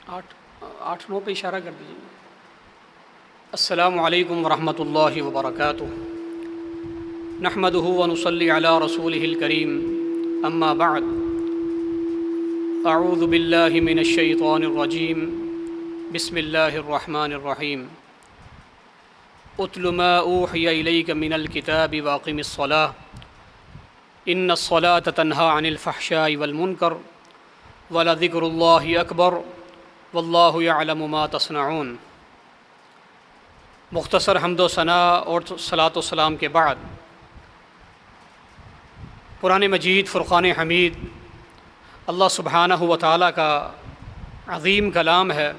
آٹھ نو پہ اشارہ کر دیجیے۔ السلام علیکم ورحمۃ اللہ وبرکاتہ۔ نحمدہ ونصلی علی رسولہ الکریم، اما بعد، اعوذ باللہ من الشیطان الرجیم، بسم اللہ الرحمن الرحیم۔ اتل ما اوحی الیک من الکتاب واقم الصلاۃ ان الصلاۃ تنہی عن الفحشاء والمنکر ولذکر اللہ اکبر واللہ یعلم ما تصنعون۔ مختصر حمد و ثناء اور صلاۃ و سلام کے بعد، قرآن مجید فرقان حمید اللہ سبحانہ و تعالیٰ کا عظیم کلام ہے۔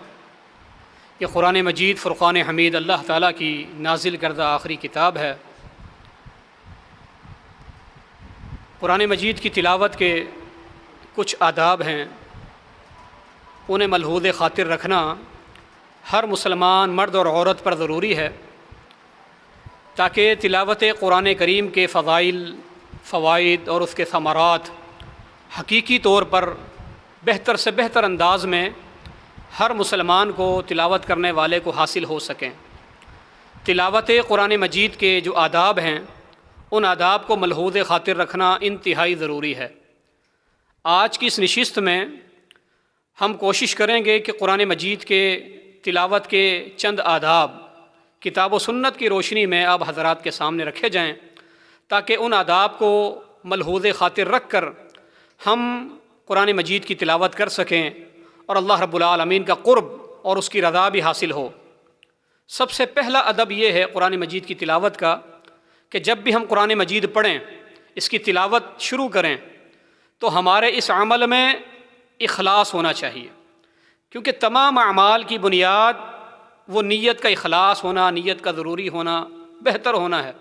یہ قرآن مجید فرقان حمید اللہ تعالیٰ کی نازل کردہ آخری کتاب ہے۔ قرآن مجید کی تلاوت کے کچھ آداب ہیں، انہیں ملحوظ خاطر رکھنا ہر مسلمان مرد اور عورت پر ضروری ہے، تاکہ تلاوت قرآن کریم کے فضائل، فوائد اور اس کے ثمرات حقیقی طور پر بہتر سے بہتر انداز میں ہر مسلمان کو، تلاوت کرنے والے کو حاصل ہو سکیں۔ تلاوت قرآن مجید کے جو آداب ہیں، ان آداب کو ملحوظ خاطر رکھنا انتہائی ضروری ہے۔ آج کی اس نشست میں ہم کوشش کریں گے کہ قرآن مجید کے تلاوت کے چند آداب کتاب و سنت کی روشنی میں آپ حضرات کے سامنے رکھے جائیں، تاکہ ان آداب کو ملحوظ خاطر رکھ کر ہم قرآن مجید کی تلاوت کر سکیں اور اللہ رب العالمین کا قرب اور اس کی رضا بھی حاصل ہو۔ سب سے پہلا ادب یہ ہے قرآن مجید کی تلاوت کا کہ جب بھی ہم قرآن مجید پڑھیں، اس کی تلاوت شروع کریں، تو ہمارے اس عمل میں اخلاص ہونا چاہیے، کیونکہ تمام اعمال کی بنیاد وہ نیت کا اخلاص ہونا، نیت کا ضروری ہونا، بہتر ہونا ہے۔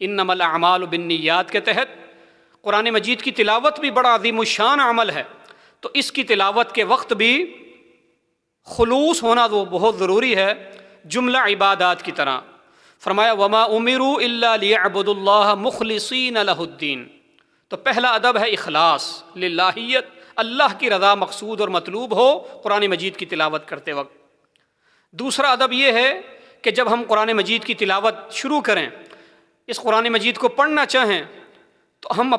انما الاعمال بالنیات کے تحت قرآن مجید کی تلاوت بھی بڑا عظیم الشان عمل ہے، تو اس کی تلاوت کے وقت بھی خلوص ہونا وہ بہت ضروری ہے، جملہ عبادات کی طرح۔ فرمایا وما امروا الا ليعبدوا الله مخلصین لہ الدین۔ تو پہلا ادب ہے اخلاص، للہیت، اللہ کی رضا مقصود اور مطلوب ہو قرآن مجید کی تلاوت کرتے وقت۔ دوسرا ادب یہ ہے کہ جب ہم قرآن مجید کی تلاوت شروع کریں، اس قرآن مجید کو پڑھنا چاہیں، تو ہم